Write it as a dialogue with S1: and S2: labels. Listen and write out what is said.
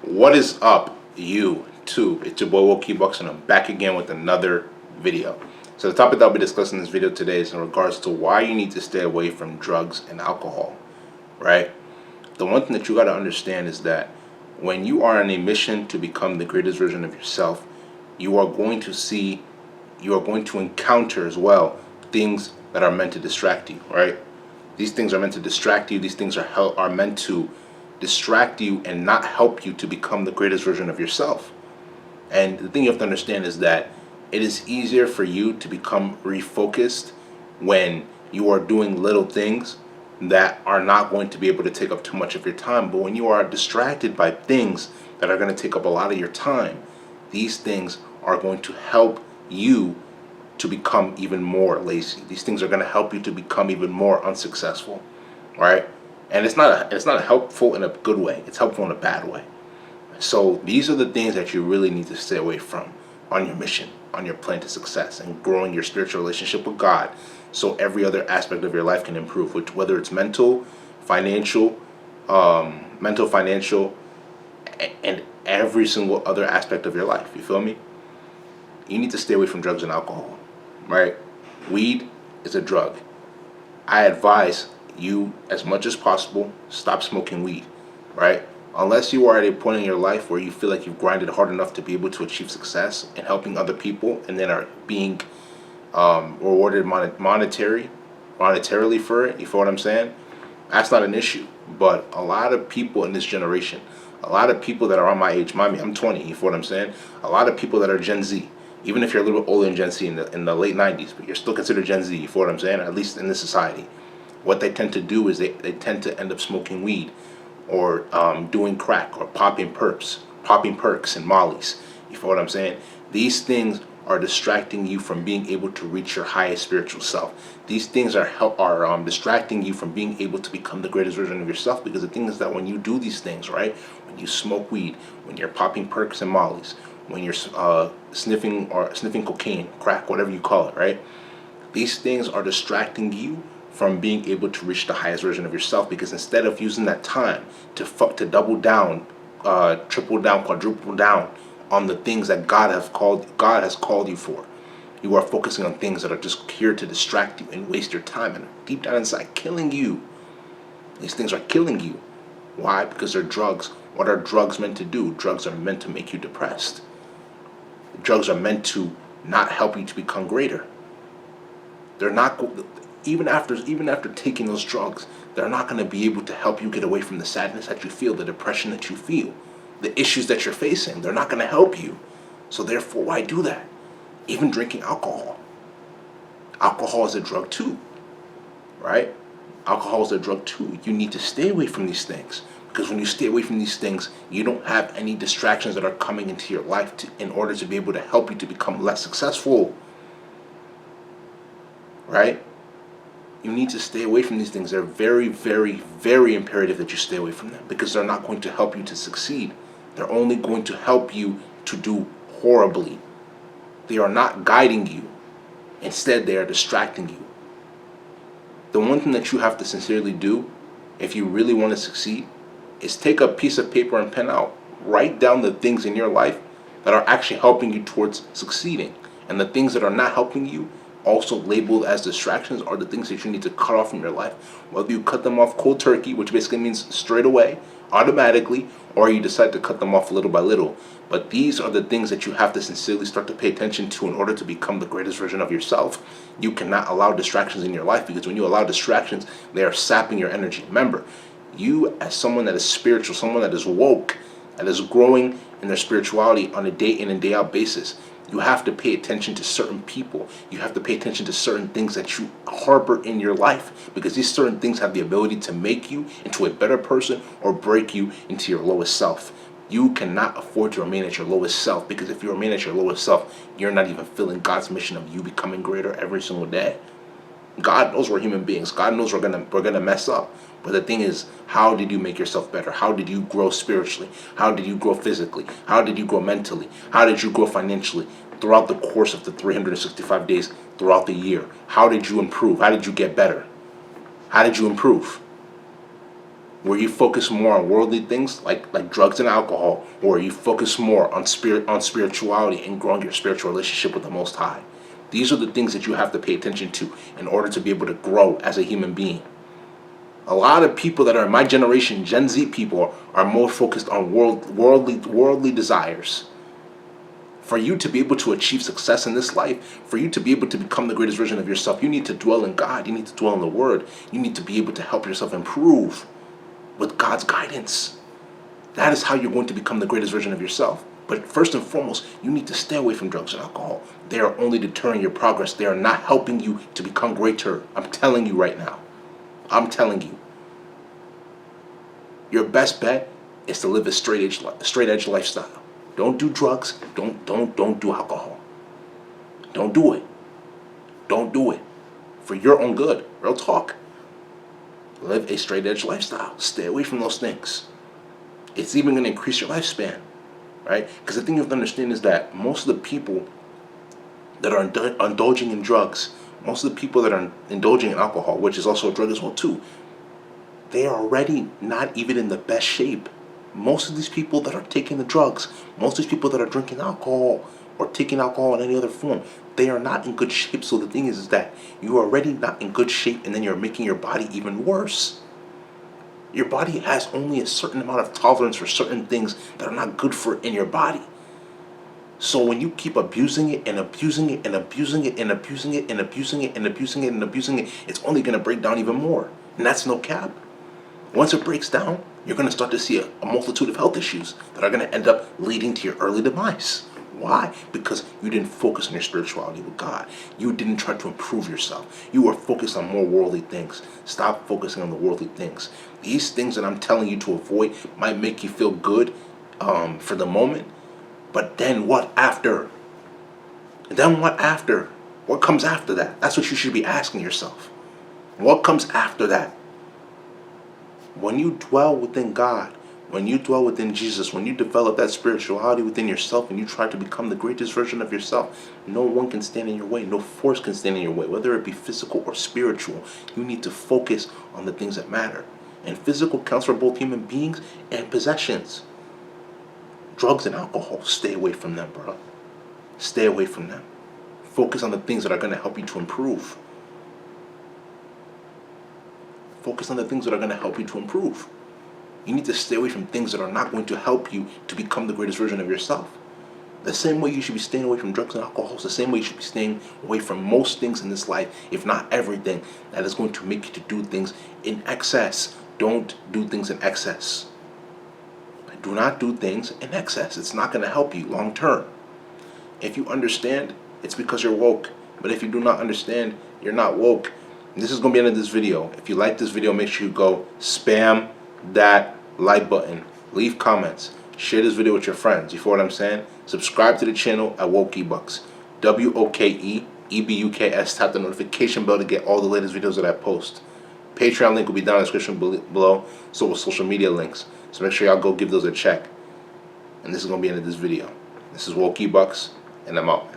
S1: What is up, YouTube? It's your boy Wokey Bucks, and I'm back again with another video. So the topic that I'll be discussing in this video today is in regards to why you need to stay away from drugs and alcohol, right? The one thing that you got to understand is that when you are on a mission to become the greatest version of yourself, you are going to encounter as well things that are meant to distract you, right? These things are meant to distract you. These things are meant to distract you and not help you to become the greatest version of yourself. And the thing you have to understand is that it is easier for you to become refocused when you are doing little things that are not going to be able to take up too much of your time. But when you are distracted by things that are going to take up a lot of your time, these things are going to help you to become even more lazy. These things are going to help you to become even more unsuccessful, right? And it's not helpful in a good way. It's helpful in a bad way. So these are the things that you really need to stay away from on your mission, on your plan to success, and growing your spiritual relationship with God, so every other aspect of your life can improve, which whether it's mental, financial, and every single other aspect of your life. You feel me? You need to stay away from drugs and alcohol, right? Weed is a drug. I advise you, as much as possible, stop smoking weed, right? Unless you are at a point in your life where you feel like you've grinded hard enough to be able to achieve success in helping other people, and then are being rewarded monetarily for it. You feel what I'm saying? That's not an issue. But a lot of people in this generation, a lot of people that are on my age, I'm 20. You feel what I'm saying? A lot of people that are Gen Z, even if you're a little bit older than Gen Z in the late 90s, but you're still considered Gen Z. You feel what I'm saying? At least in this society. What they tend to do is they tend to end up smoking weed, or doing crack, or popping perks and mollies. You feel what I'm saying? These things are distracting you from being able to reach your highest spiritual self. These things are distracting you from being able to become the greatest version of yourself. Because the thing is that when you do these things, right? When you smoke weed, when you're popping perks and mollies, when you're sniffing cocaine, crack, whatever you call it, right? These things are distracting you from being able to reach the highest version of yourself, because instead of using that time to double down, triple down, quadruple down on the things that God has called you for, you are focusing on things that are just here to distract you and waste your time, and deep down inside killing you. These things are killing you. Why? Because they're drugs. What are drugs meant to do? Drugs are meant to make you depressed. Drugs are meant to not help you to become greater. They're not even after taking those drugs, they're not going to be able to help you get away from the sadness that you feel, the depression that you feel, the issues that you're facing. They're not going to help you. So therefore, why do that? Even drinking alcohol. Alcohol is a drug too, right? Alcohol is a drug too. You need to stay away from these things, because when you stay away from these things, you don't have any distractions that are coming into your life in order to be able to help you to become less successful, right? You need to stay away from these things. They're very, very, very imperative that you stay away from them, because they're not going to help you to succeed. They're only going to help you to do horribly. They are not guiding you. Instead, they are distracting you. The one thing that you have to sincerely do, if you really want to succeed, is take a piece of paper and pen out. Write down the things in your life that are actually helping you towards succeeding. And the things that are not helping you, also labeled as distractions, are the things that you need to cut off from your life. Whether you cut them off cold turkey, which basically means straight away, automatically, or you decide to cut them off little by little. But these are the things that you have to sincerely start to pay attention to in order to become the greatest version of yourself. You cannot allow distractions in your life, because when you allow distractions, they are sapping your energy. Remember, you, as someone that is spiritual, someone that is woke, that is growing in their spirituality on a day in and day out basis, you have to pay attention to certain people. You have to pay attention to certain things that you harbor in your life, because these certain things have the ability to make you into a better person or break you into your lowest self. You cannot afford to remain at your lowest self, because if you remain at your lowest self, you're not even feeling God's mission of you becoming greater every single day. God knows we're human beings. God knows we're gonna mess up. But the thing is, how did you make yourself better? How did you grow spiritually? How did you grow physically? How did you grow mentally? How did you grow financially throughout the course of the 365 days throughout the year? How did you improve? How did you get better? How did you improve? Where you focus more on worldly things like drugs and alcohol, or you focus more on spirituality and growing your spiritual relationship with the Most High. These are the things that you have to pay attention to in order to be able to grow as a human being. A lot of people that are in my generation, Gen Z people, are more focused on worldly desires. For you to be able to achieve success in this life, for you to be able to become the greatest version of yourself, you need to dwell in God. You need to dwell in the Word. You need to be able to help yourself improve with God's guidance. That is how you're going to become the greatest version of yourself. But first and foremost, you need to stay away from drugs and alcohol. They are only deterring your progress. They are not helping you to become greater. I'm telling you right now. I'm telling you. Your best bet is to live a straight edge lifestyle. Don't do drugs. Don't do alcohol. Don't do it. Don't do it. For your own good. Real talk. Live a straight edge lifestyle. Stay away from those things. It's even going to increase your lifespan, right? Because the thing you have to understand is that most of the people that are indulging in drugs, most of the people that are indulging in alcohol, which is also a drug as well too, they are already not even in the best shape. Most of these people that are taking the drugs, most of these people that are drinking alcohol or taking alcohol in any other form, they are not in good shape. So the thing is that you are already not in good shape, and then you're making your body even worse. Your body has only a certain amount of tolerance for certain things that are not good for in your body. So when you keep abusing it and abusing it and abusing it and abusing it and abusing it and abusing it and abusing it, it's only going to break down even more. And that's no cap. Once it breaks down, you're going to start to see a multitude of health issues that are going to end up leading to your early demise. Why? Because you didn't focus on your spirituality with God. You didn't try to improve yourself. You were focused on more worldly things. Stop focusing on the worldly things. These things that I'm telling you to avoid might make you feel good for the moment, but then what after? Then what after? What comes after that? That's what you should be asking yourself. What comes after that? When you dwell within God, when you dwell within Jesus, when you develop that spirituality within yourself and you try to become the greatest version of yourself, no one can stand in your way. No force can stand in your way, whether it be physical or spiritual. You need to focus on the things that matter. And physical counts for both human beings and possessions. Drugs and alcohol, stay away from them, bro. Stay away from them. Focus on the things that are going to help you to improve. Focus on the things that are going to help you to improve. You need to stay away from things that are not going to help you to become the greatest version of yourself. The same way you should be staying away from drugs and alcohol is the same way you should be staying away from most things in this life, if not everything, that is going to make you to do things in excess. Don't do things in excess. Do not do things in excess. It's not going to help you long term. If you understand, it's because you're woke. But if you do not understand, you're not woke. And this is going to be the end of this video. If you like this video, make sure you go spam that like button. Leave comments. Share this video with your friends. You feel what I'm saying? Subscribe to the channel at WokeEbucks. WOKEEBUKS. Tap the notification bell to get all the latest videos that I post. Patreon link will be down in the description below. So will social media links. So make sure y'all go give those a check. And this is going to be the end of this video. This is WokeEbucks, and I'm out.